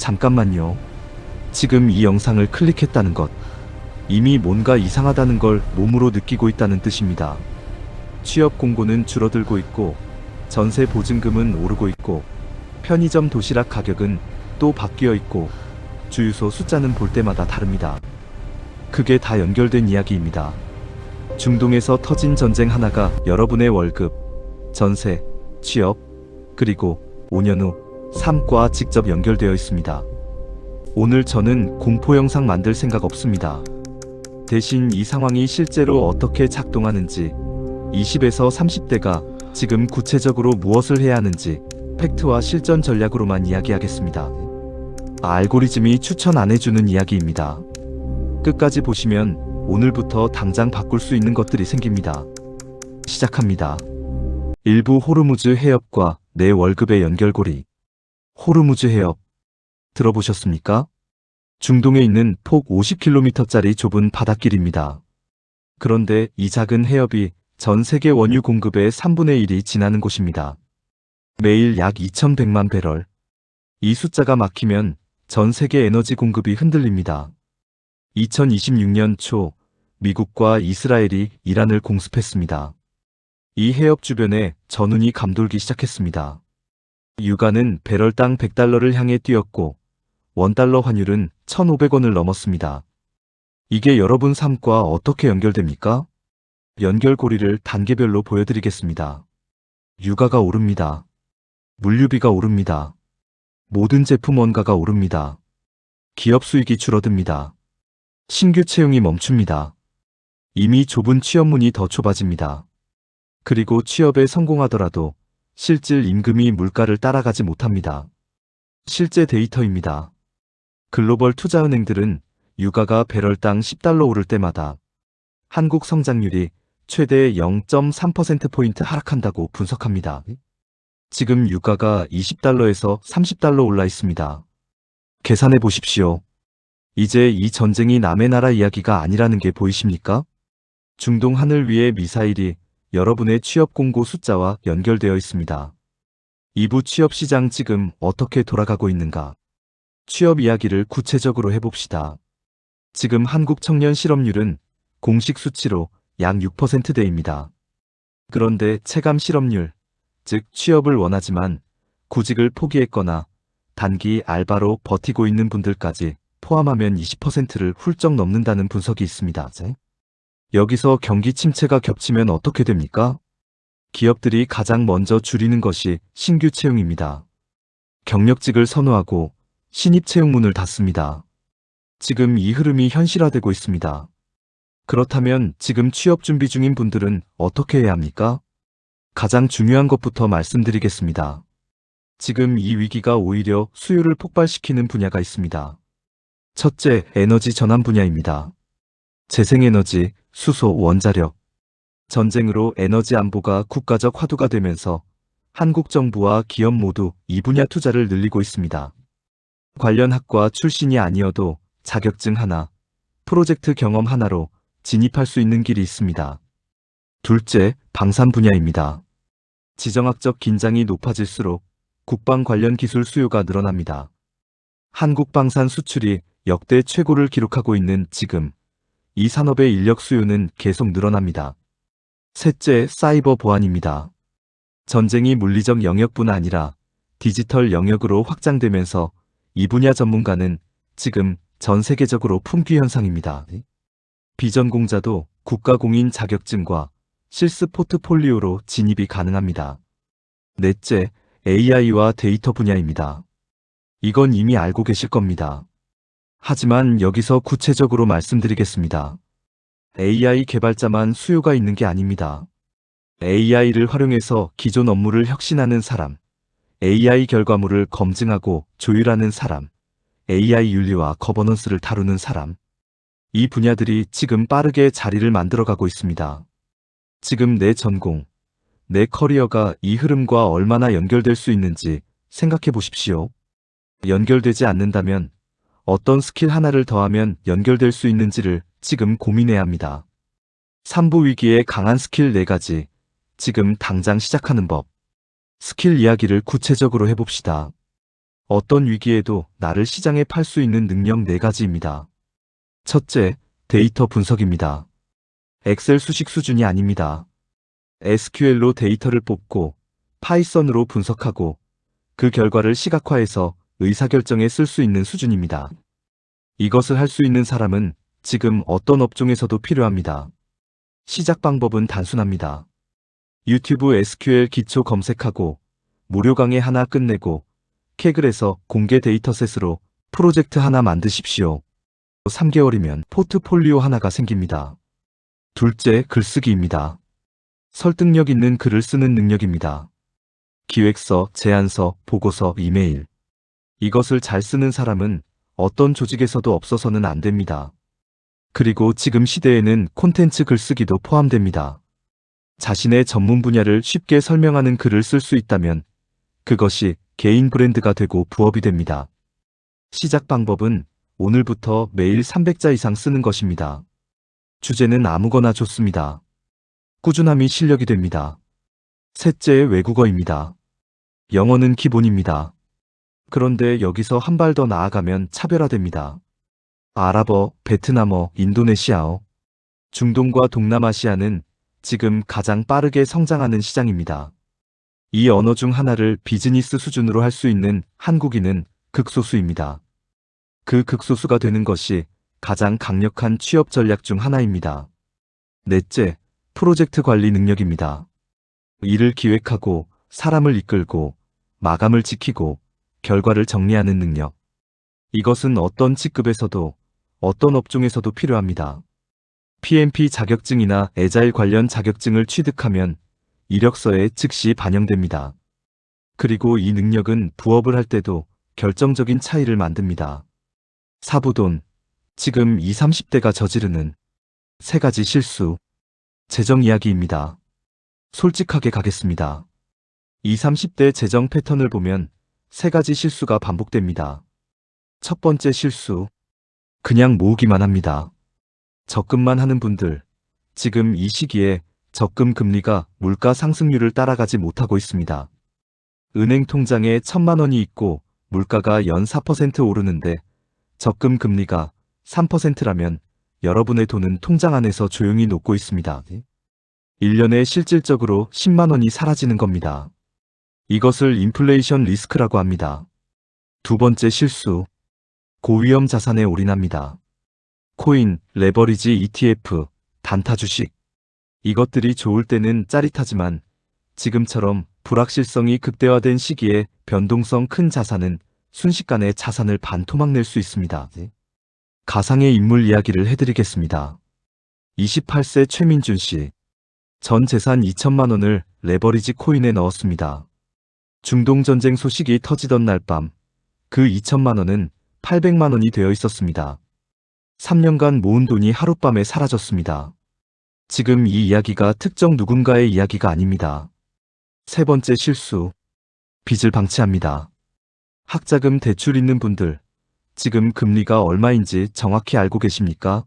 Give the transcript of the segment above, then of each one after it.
잠깐만요. 지금 이 영상을 클릭했다는 것, 이미 뭔가 이상하다는 걸 몸으로 느끼고 있다는 뜻입니다. 취업 공고는 줄어들고 있고, 전세 보증금은 오르고 있고, 편의점 도시락 가격은 또 바뀌어 있고, 주유소 숫자는 볼 때마다 다릅니다. 그게 다 연결된 이야기입니다. 중동에서 터진 전쟁 하나가 여러분의 월급, 전세, 취업, 그리고 5년 후 삶과 직접 연결되어 있습니다. 오늘 저는 공포 영상 만들 생각 없습니다. 대신 이 상황이 실제로 어떻게 작동하는지, 20에서 30대가 지금 구체적으로 무엇을 해야 하는지 팩트와 실전 전략으로만 이야기하겠습니다. 알고리즘이 추천 안 해주는 이야기입니다. 끝까지 보시면 오늘부터 당장 바꿀 수 있는 것들이 생깁니다. 시작합니다. 일부 호르무즈 해협과 내 월급의 연결고리. 호르무즈 해협 들어보셨습니까? 중동에 있는 폭 50km짜리 좁은 바닷길입니다. 그런데 이 작은 해협이 전 세계 원유 공급의 3분의 1이 지나는 곳입니다. 매일 약 2100만 배럴. 이 숫자가 막히면 전 세계 에너지 공급이 흔들립니다. 2026년 초 미국과 이스라엘이 이란을 공습했습니다. 이 해협 주변에 전운이 감돌기 시작했습니다. 유가는 배럴당 $100를 향해 뛰었고 원달러 환율은 1,500원을 넘었습니다. 이게 여러분 삶과 어떻게 연결됩니까? 연결고리를 단계별로 보여드리겠습니다. 유가가 오릅니다. 물류비가 오릅니다. 모든 제품 원가가 오릅니다. 기업 수익이 줄어듭니다. 신규 채용이 멈춥니다. 이미 좁은 취업문이 더 좁아집니다. 그리고 취업에 성공하더라도 실질 임금이 물가를 따라가지 못합니다. 실제 데이터입니다. 글로벌 투자은행들은 유가가 배럴당 $10 오를 때마다 한국 성장률이 최대 0.3%포인트 하락한다고 분석합니다. 지금 유가가 $20에서 $30 올라 있습니다. 계산해 보십시오. 이제 이 전쟁이 남의 나라 이야기가 아니라는 게 보이십니까? 중동 하늘 위의 미사일이 여러분의 취업 공고 숫자와 연결되어 있습니다. 2부 취업 시장 지금 어떻게 돌아가고 있는가? 취업 이야기를 구체적으로 해봅시다. 지금 한국 청년 실업률은 공식 수치로 약 6%대입니다. 그런데 체감 실업률, 즉 취업을 원하지만 구직을 포기했거나 단기 알바로 버티고 있는 분들까지 포함하면 20%를 훌쩍 넘는다는 분석이 있습니다. 여기서 경기 침체가 겹치면 어떻게 됩니까? 기업들이 가장 먼저 줄이는 것이 신규 채용입니다. 경력직을 선호하고 신입 채용문을 닫습니다. 지금 이 흐름이 현실화되고 있습니다. 그렇다면 지금 취업 준비 중인 분들은 어떻게 해야 합니까? 가장 중요한 것부터 말씀드리겠습니다. 지금 이 위기가 오히려 수요를 폭발시키는 분야가 있습니다. 첫째, 에너지 전환 분야입니다. 재생에너지, 수소, 원자력. 전쟁으로 에너지 안보가 국가적 화두가 되면서 한국 정부와 기업 모두 이 분야 투자를 늘리고 있습니다. 관련 학과 출신이 아니어도 자격증 하나, 프로젝트 경험 하나로 진입할 수 있는 길이 있습니다. 둘째, 방산 분야입니다. 지정학적 긴장이 높아질수록 국방 관련 기술 수요가 늘어납니다. 한국 방산 수출이 역대 최고를 기록하고 있는 지금, 이 산업의 인력 수요는 계속 늘어납니다. 셋째, 사이버 보안입니다. 전쟁이 물리적 영역뿐 아니라 디지털 영역으로 확장되면서 이 분야 전문가는 지금 전 세계적으로 품귀 현상입니다. 비전공자도 국가공인 자격증과 실습 포트폴리오로 진입이 가능합니다. 넷째, AI와 데이터 분야입니다. 이건 이미 알고 계실 겁니다. 하지만 여기서 구체적으로 말씀드리겠습니다. AI 개발자만 수요가 있는 게 아닙니다. AI를 활용해서 기존 업무를 혁신하는 사람, AI 결과물을 검증하고 조율하는 사람, AI 윤리와 거버넌스를 다루는 사람, 이 분야들이 지금 빠르게 자리를 만들어가고 있습니다. 지금 내 전공, 내 커리어가 이 흐름과 얼마나 연결될 수 있는지 생각해 보십시오. 연결되지 않는다면 어떤 스킬 하나를 더하면 연결될 수 있는지를 지금 고민해야 합니다. 3부 위기에 강한 스킬 4가지, 지금 당장 시작하는 법. 스킬 이야기를 구체적으로 해봅시다. 어떤 위기에도 나를 시장에 팔 수 있는 능력 4가지입니다. 첫째, 데이터 분석입니다. 엑셀 수식 수준이 아닙니다. SQL로 데이터를 뽑고 파이썬으로 분석하고 그 결과를 시각화해서 의사결정에 쓸 수 있는 수준입니다. 이것을 할 수 있는 사람은 지금 어떤 업종에서도 필요합니다. 시작 방법은 단순합니다. 유튜브 SQL 기초 검색하고 무료 강의 하나 끝내고 케글에서 공개 데이터셋으로 프로젝트 하나 만드십시오. 3개월이면 포트폴리오 하나가 생깁니다. 둘째, 글쓰기입니다. 설득력 있는 글을 쓰는 능력입니다. 기획서, 제안서, 보고서, 이메일. 이것을 잘 쓰는 사람은 어떤 조직에서도 없어서는 안 됩니다. 그리고 지금 시대에는 콘텐츠 글쓰기도 포함됩니다. 자신의 전문 분야를 쉽게 설명하는 글을 쓸 수 있다면 그것이 개인 브랜드가 되고 부업이 됩니다. 시작 방법은 오늘부터 매일 300자 이상 쓰는 것입니다. 주제는 아무거나 좋습니다. 꾸준함이 실력이 됩니다. 셋째, 외국어입니다. 영어는 기본입니다. 그런데 여기서 한 발 더 나아가면 차별화됩니다. 아랍어, 베트남어, 인도네시아어. 중동과 동남아시아는 지금 가장 빠르게 성장하는 시장입니다. 이 언어 중 하나를 비즈니스 수준으로 할 수 있는 한국인은 극소수입니다. 그 극소수가 되는 것이 가장 강력한 취업 전략 중 하나입니다. 넷째, 프로젝트 관리 능력입니다. 일을 기획하고 사람을 이끌고 마감을 지키고 결과를 정리하는 능력. 이것은 어떤 직급에서도 어떤 업종에서도 필요합니다. PMP 자격증이나 애자일 관련 자격증을 취득하면 이력서에 즉시 반영됩니다. 그리고 이 능력은 부업을 할 때도 결정적인 차이를 만듭니다. 사부돈, 지금 20, 30대가 저지르는 3가지 실수. 재정 이야기입니다. 솔직하게 가겠습니다. 20, 30대 재정 패턴을 보면 3가지 실수가 반복됩니다. 첫 번째 실수. 그냥 모으기만 합니다. 적금만 하는 분들, 지금 이 시기에 적금 금리가 물가 상승률을 따라가지 못하고 있습니다. 은행 통장에 1,000만 원이 있고 물가가 연 4% 오르는데 적금 금리가 3%라면 여러분의 돈은 통장 안에서 조용히 녹고 있습니다. 1년에 실질적으로 10만 원이 사라지는 겁니다. 이것을 인플레이션 리스크라고 합니다. 두 번째 실수. 고위험 자산에 올인합니다. 코인, 레버리지 ETF, 단타 주식. 이것들이 좋을 때는 짜릿하지만 지금처럼 불확실성이 극대화된 시기에 변동성 큰 자산은 순식간에 자산을 반토막 낼 수 있습니다. 가상의 인물 이야기를 해드리겠습니다. 28세 최민준 씨. 전 재산 2천만 원을 레버리지 코인에 넣었습니다. 중동 전쟁 소식이 터지던 날 밤, 그 2천만 원은 800만 원이 되어 있었습니다. 3년간 모은 돈이 하룻밤에 사라졌습니다. 지금 이 이야기가 특정 누군가의 이야기가 아닙니다. 세 번째 실수. 빚을 방치합니다. 학자금 대출 있는 분들, 지금 금리가 얼마인지 정확히 알고 계십니까?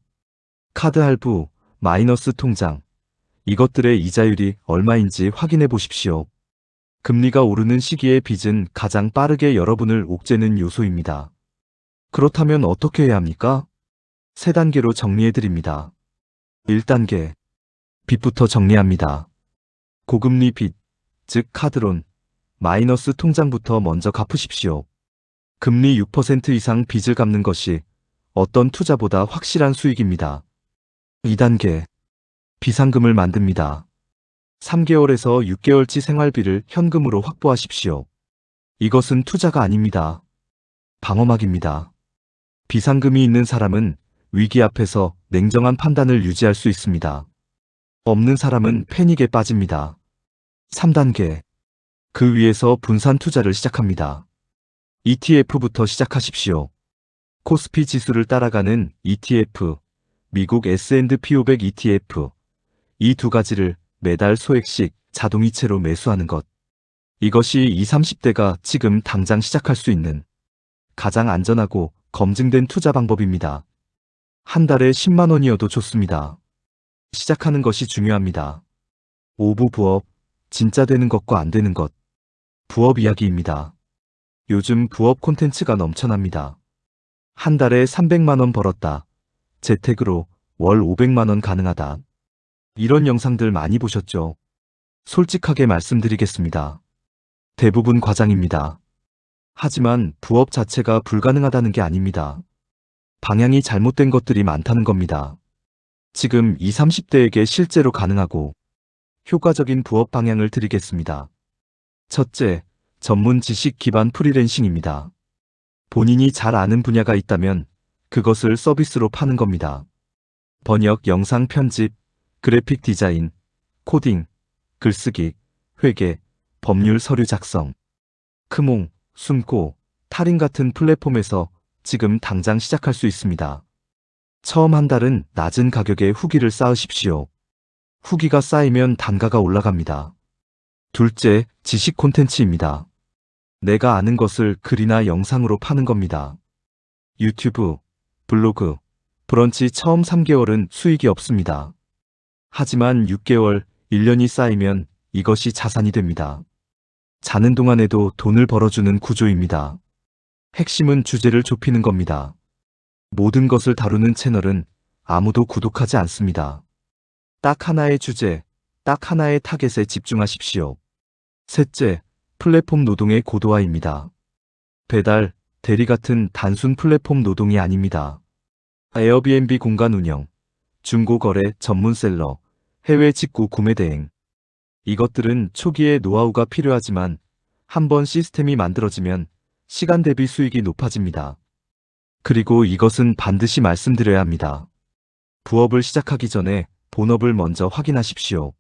카드 할부, 마이너스 통장, 이것들의 이자율이 얼마인지 확인해 보십시오. 금리가 오르는 시기의 빚은 가장 빠르게 여러분을 옥죄는 요소입니다. 그렇다면 어떻게 해야 합니까? 3단계로 정리해 드립니다. 1단계. 빚부터 정리합니다. 고금리 빚, 즉 카드론, 마이너스 통장부터 먼저 갚으십시오. 금리 6% 이상 빚을 갚는 것이 어떤 투자보다 확실한 수익입니다. 2단계. 비상금을 만듭니다. 3개월에서 6개월치 생활비를 현금으로 확보하십시오. 이것은 투자가 아닙니다. 방어막입니다. 비상금이 있는 사람은 위기 앞에서 냉정한 판단을 유지할 수 있습니다. 없는 사람은 패닉에 빠집니다. 3단계. 그 위에서 분산 투자를 시작합니다. ETF부터 시작하십시오. 코스피 지수를 따라가는 ETF, 미국 S&P 500 ETF, 이 2가지를 매달 소액씩 자동이체로 매수하는 것. 이것이 20, 30대가 지금 당장 시작할 수 있는 가장 안전하고 검증된 투자 방법입니다. 한 달에 10만 원이어도 좋습니다. 시작하는 것이 중요합니다. 5부 부업, 진짜 되는 것과 안 되는 것. 부업 이야기입니다. 요즘 부업 콘텐츠가 넘쳐납니다. 한 달에 300만 원 벌었다. 재택으로 월 500만 원 가능하다. 이런 영상들 많이 보셨죠? 솔직하게 말씀드리겠습니다. 대부분 과장입니다. 하지만 부업 자체가 불가능하다는 게 아닙니다. 방향이 잘못된 것들이 많다는 겁니다. 지금 20, 30대에게 실제로 가능하고 효과적인 부업 방향을 드리겠습니다. 첫째, 전문 지식 기반 프리랜싱입니다. 본인이 잘 아는 분야가 있다면 그것을 서비스로 파는 겁니다. 번역, 영상 편집, 그래픽 디자인, 코딩, 글쓰기, 회계, 법률 서류 작성, 크몽, 숨고, 탈인 같은 플랫폼에서 지금 당장 시작할 수 있습니다. 처음 한 달은 낮은 가격에 후기를 쌓으십시오. 후기가 쌓이면 단가가 올라갑니다. 둘째, 지식 콘텐츠입니다. 내가 아는 것을 글이나 영상으로 파는 겁니다. 유튜브, 블로그, 브런치 처음 3개월은 수익이 없습니다. 하지만 6개월, 1년이 쌓이면 이것이 자산이 됩니다. 자는 동안에도 돈을 벌어주는 구조입니다. 핵심은 주제를 좁히는 겁니다. 모든 것을 다루는 채널은 아무도 구독하지 않습니다. 딱 하나의 주제, 딱 하나의 타겟에 집중하십시오. 셋째, 플랫폼 노동의 고도화입니다. 배달, 대리 같은 단순 플랫폼 노동이 아닙니다. 에어비앤비 공간 운영, 중고거래 전문 셀러, 해외 직구 구매 대행. 이것들은 초기에 노하우가 필요하지만 한번 시스템이 만들어지면 시간 대비 수익이 높아집니다. 그리고 이것은 반드시 말씀드려야 합니다. 부업을 시작하기 전에 본업을 먼저 확인하십시오.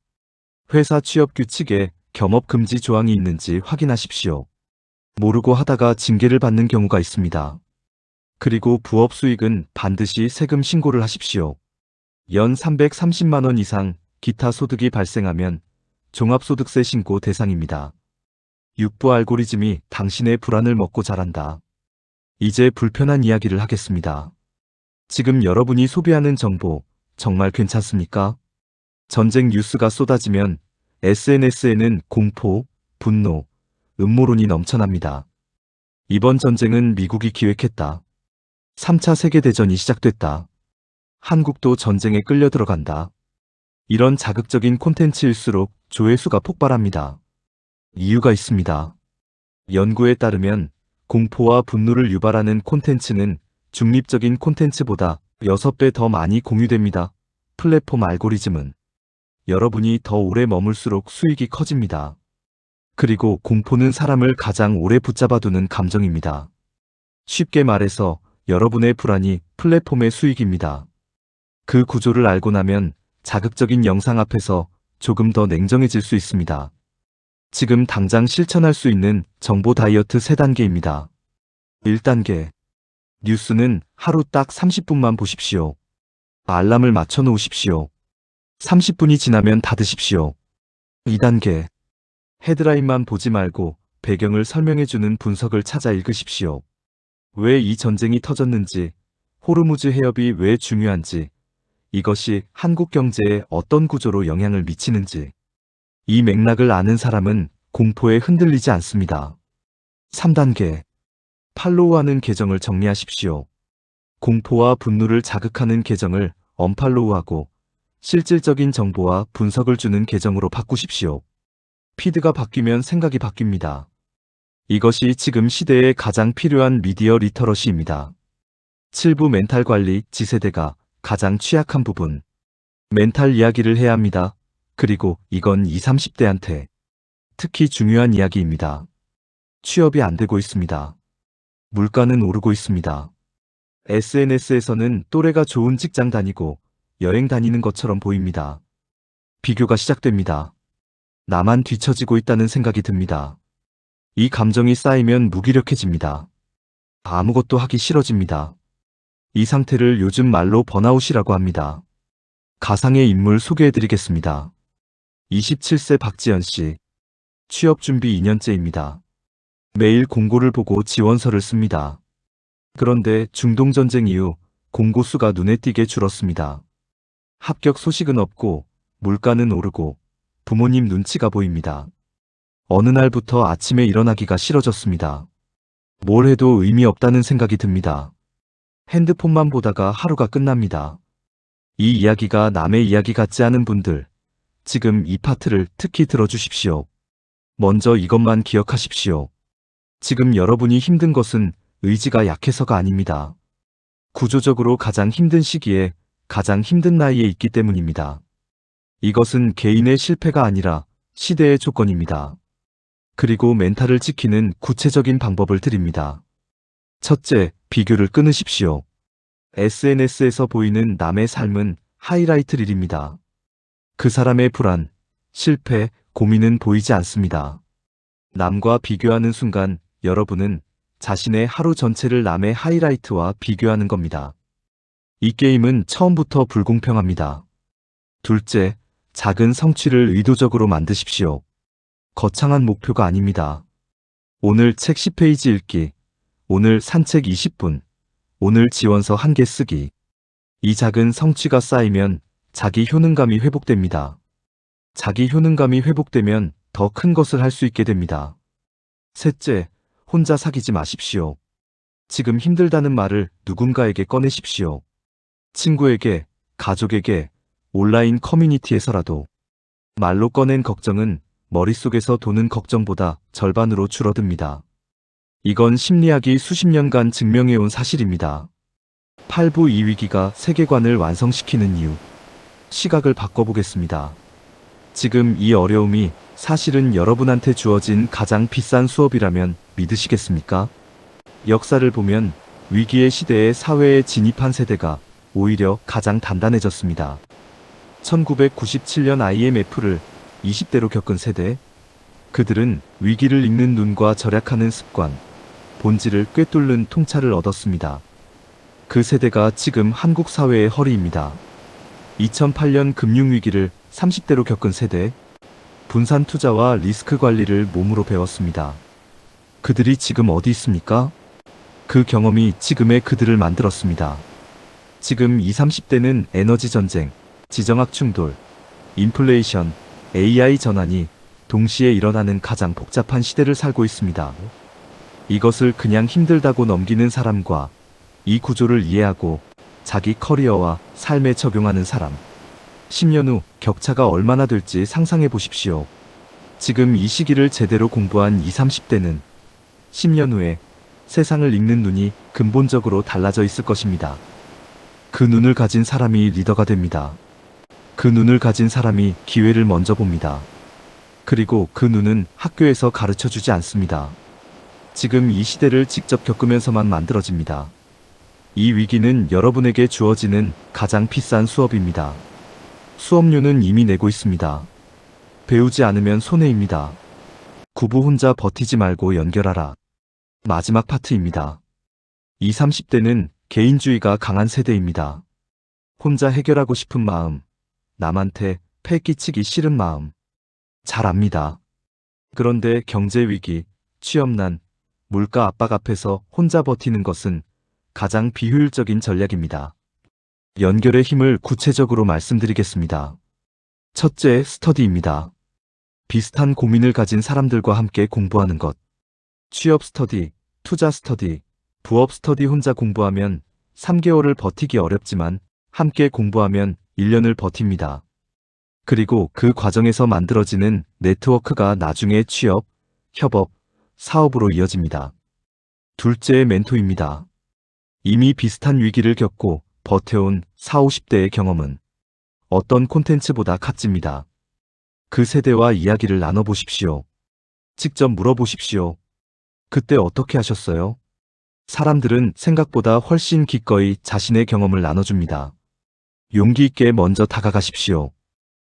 회사 취업 규칙에 겸업 금지 조항이 있는지 확인하십시오. 모르고 하다가 징계를 받는 경우가 있습니다. 그리고 부업 수익은 반드시 세금 신고를 하십시오. 연 330만 원 이상 기타 소득이 발생하면 종합소득세 신고 대상입니다. 육부 알고리즘이 당신의 불안을 먹고 자란다. 이제 불편한 이야기를 하겠습니다. 지금 여러분이 소비하는 정보 정말 괜찮습니까? 전쟁 뉴스가 쏟아지면 SNS에는 공포, 분노, 음모론이 넘쳐납니다. 이번 전쟁은 미국이 기획했다. 3차 세계대전이 시작됐다. 한국도 전쟁에 끌려 들어간다. 이런 자극적인 콘텐츠일수록 조회수가 폭발합니다. 이유가 있습니다. 연구에 따르면 공포와 분노를 유발하는 콘텐츠는 중립적인 콘텐츠보다 6배 더 많이 공유됩니다. 플랫폼 알고리즘은 여러분이 더 오래 머물수록 수익이 커집니다. 그리고 공포는 사람을 가장 오래 붙잡아두는 감정입니다. 쉽게 말해서 여러분의 불안이 플랫폼의 수익입니다. 그 구조를 알고 나면 자극적인 영상 앞에서 조금 더 냉정해질 수 있습니다. 지금 당장 실천할 수 있는 정보 다이어트 3단계입니다. 1단계. 뉴스는 하루 딱 30분만 보십시오. 알람을 맞춰 놓으십시오. 30분이 지나면 닫으십시오. 2단계. 헤드라인만 보지 말고 배경을 설명해주는 분석을 찾아 읽으십시오. 왜 이 전쟁이 터졌는지, 호르무즈 해협이 왜 중요한지, 이것이 한국 경제에 어떤 구조로 영향을 미치는지. 이 맥락을 아는 사람은 공포에 흔들리지 않습니다. 3단계. 팔로우하는 계정을 정리하십시오. 공포와 분노를 자극하는 계정을 언팔로우하고 실질적인 정보와 분석을 주는 계정으로 바꾸십시오. 피드가 바뀌면 생각이 바뀝니다. 이것이 지금 시대에 가장 필요한 미디어 리터러시입니다. 7부 멘탈 관리 G세대가 가장 취약한 부분. 멘탈 이야기를 해야 합니다. 그리고 이건 20, 30대한테 특히 중요한 이야기입니다. 취업이 안 되고 있습니다. 물가는 오르고 있습니다. SNS에서는 또래가 좋은 직장 다니고 여행 다니는 것처럼 보입니다. 비교가 시작됩니다. 나만 뒤처지고 있다는 생각이 듭니다. 이 감정이 쌓이면 무기력해집니다. 아무것도 하기 싫어집니다. 이 상태를 요즘 말로 번아웃이라고 합니다. 가상의 인물 소개해드리겠습니다. 27세 박지연 씨. 취업 준비 2년째입니다. 매일 공고를 보고 지원서를 씁니다. 그런데 중동전쟁 이후 공고 수가 눈에 띄게 줄었습니다. 합격 소식은 없고 물가는 오르고 부모님 눈치가 보입니다. 어느 날부터 아침에 일어나기가 싫어졌습니다. 뭘 해도 의미 없다는 생각이 듭니다. 핸드폰만 보다가 하루가 끝납니다. 이 이야기가 남의 이야기 같지 않은 분들, 지금 이 파트를 특히 들어주십시오. 먼저 이것만 기억하십시오. 지금 여러분이 힘든 것은 의지가 약해서가 아닙니다. 구조적으로 가장 힘든 시기에 가장 힘든 나이에 있기 때문입니다. 이것은 개인의 실패가 아니라 시대의 조건입니다. 그리고 멘탈을 지키는 구체적인 방법을 드립니다. 첫째, 비교를 끊으십시오. SNS에서 보이는 남의 삶은 하이라이트 릴입니다. 그 사람의 불안, 실패, 고민은 보이지 않습니다. 남과 비교하는 순간 여러분은 자신의 하루 전체를 남의 하이라이트와 비교하는 겁니다. 이 게임은 처음부터 불공평합니다. 둘째, 작은 성취를 의도적으로 만드십시오. 거창한 목표가 아닙니다. 오늘 책 10페이지 읽기, 오늘 산책 20분, 오늘 지원서 1개 쓰기. 이 작은 성취가 쌓이면 자기 효능감이 회복됩니다. 자기 효능감이 회복되면 더 큰 것을 할 수 있게 됩니다. 셋째, 혼자 사귀지 마십시오. 지금 힘들다는 말을 누군가에게 꺼내십시오. 친구에게, 가족에게, 온라인 커뮤니티에서라도. 말로 꺼낸 걱정은 머릿속에서 도는 걱정보다 절반으로 줄어듭니다. 이건 심리학이 수십 년간 증명해온 사실입니다. 8부 이 위기가 세계관을 완성시키는 이유. 시각을 바꿔보겠습니다. 지금 이 어려움이 사실은 여러분한테 주어진 가장 비싼 수업이라면 믿으시겠습니까? 역사를 보면 위기의 시대에 사회에 진입한 세대가 오히려 가장 단단해졌습니다. 1997년 IMF를 20대로 겪은 세대, 그들은 위기를 읽는 눈과 절약하는 습관, 본질을 꿰뚫는 통찰을 얻었습니다. 그 세대가 지금 한국 사회의 허리입니다. 2008년 금융위기를 30대로 겪은 세대, 분산 투자와 리스크 관리를 몸으로 배웠습니다. 그들이 지금 어디 있습니까? 그 경험이 지금의 그들을 만들었습니다. 지금 20, 30대는 에너지 전쟁, 지정학 충돌, 인플레이션, AI 전환이 동시에 일어나는 가장 복잡한 시대를 살고 있습니다. 이것을 그냥 힘들다고 넘기는 사람과 이 구조를 이해하고 자기 커리어와 삶에 적용하는 사람. 10년 후 격차가 얼마나 될지 상상해 보십시오. 지금 이 시기를 제대로 공부한 20, 30대는 10년 후에 세상을 읽는 눈이 근본적으로 달라져 있을 것입니다. 그 눈을 가진 사람이 리더가 됩니다. 그 눈을 가진 사람이 기회를 먼저 봅니다. 그리고 그 눈은 학교에서 가르쳐 주지 않습니다. 지금 이 시대를 직접 겪으면서만 만들어집니다. 이 위기는 여러분에게 주어지는 가장 비싼 수업입니다. 수업료는 이미 내고 있습니다. 배우지 않으면 손해입니다. 구부 혼자 버티지 말고 연결하라. 마지막 파트입니다. 20, 30대는 개인주의가 강한 세대입니다. 혼자 해결하고 싶은 마음, 남한테 패 끼치기 싫은 마음. 잘 압니다. 그런데 경제위기, 취업난, 물가 압박 앞에서 혼자 버티는 것은 가장 비효율적인 전략입니다. 연결의 힘을 구체적으로 말씀드리겠습니다. 첫째, 스터디입니다. 비슷한 고민을 가진 사람들과 함께 공부하는 것. 취업 스터디, 투자 스터디, 부업 스터디. 혼자 공부하면 3개월을 버티기 어렵지만 함께 공부하면 1년을 버팁니다. 그리고 그 과정에서 만들어지는 네트워크가 나중에 취업, 협업, 사업으로 이어집니다. 둘째, 멘토입니다. 이미 비슷한 위기를 겪고 버텨온 40, 50대의 경험은 어떤 콘텐츠보다 값집니다. 그 세대와 이야기를 나눠보십시오. 직접 물어보십시오. 그때 어떻게 하셨어요? 사람들은 생각보다 훨씬 기꺼이 자신의 경험을 나눠줍니다. 용기 있게 먼저 다가가십시오.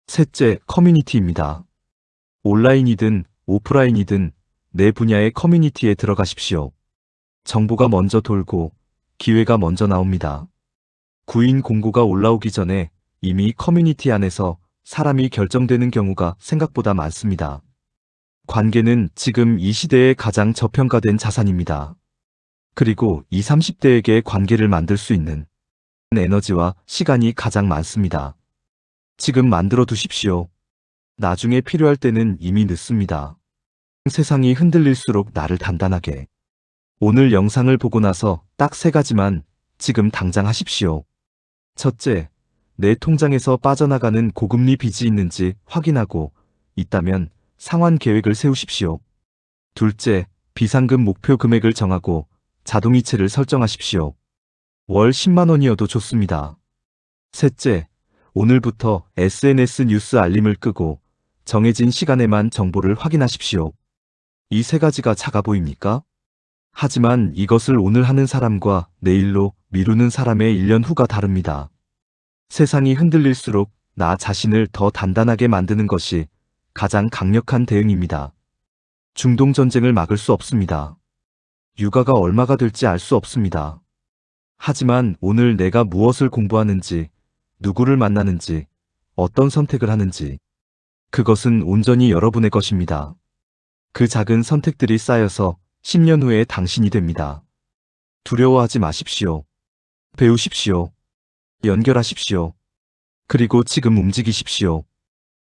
셋째, 커뮤니티입니다. 온라인이든 오프라인이든 내 분야의 커뮤니티에 들어가십시오. 정보가 먼저 돌고 기회가 먼저 나옵니다. 구인 공고가 올라오기 전에 이미 커뮤니티 안에서 사람이 결정되는 경우가 생각보다 많습니다. 관계는 지금 이 시대의 가장 저평가된 자산입니다. 그리고 20, 30대에게 관계를 만들 수 있는 에너지와 시간이 가장 많습니다. 지금 만들어 두십시오. 나중에 필요할 때는 이미 늦습니다. 세상이 흔들릴수록 나를 단단하게 오늘 영상을 보고 나서 딱 3가지만 지금 당장 하십시오. 첫째, 내 통장에서 빠져나가는 고금리 빚이 있는지 확인하고 있다면 상환 계획을 세우십시오. 둘째, 비상금 목표 금액을 정하고 자동이체를 설정하십시오. 월 10만 원이어도 좋습니다. 셋째, 오늘부터 SNS 뉴스 알림을 끄고 정해진 시간에만 정보를 확인하십시오. 이 3가지가 작아 보입니까? 하지만 이것을 오늘 하는 사람과 내일로 미루는 사람의 1년 후가 다릅니다. 세상이 흔들릴수록 나 자신을 더 단단하게 만드는 것이 가장 강력한 대응입니다. 중동 전쟁을 막을 수 없습니다. 육아가 얼마가 될지 알 수 없습니다. 하지만 오늘 내가 무엇을 공부하는지, 누구를 만나는지, 어떤 선택을 하는지, 그것은 온전히 여러분의 것입니다. 그 작은 선택들이 쌓여서 10년 후에 당신이 됩니다. 두려워하지 마십시오. 배우십시오. 연결하십시오. 그리고 지금 움직이십시오.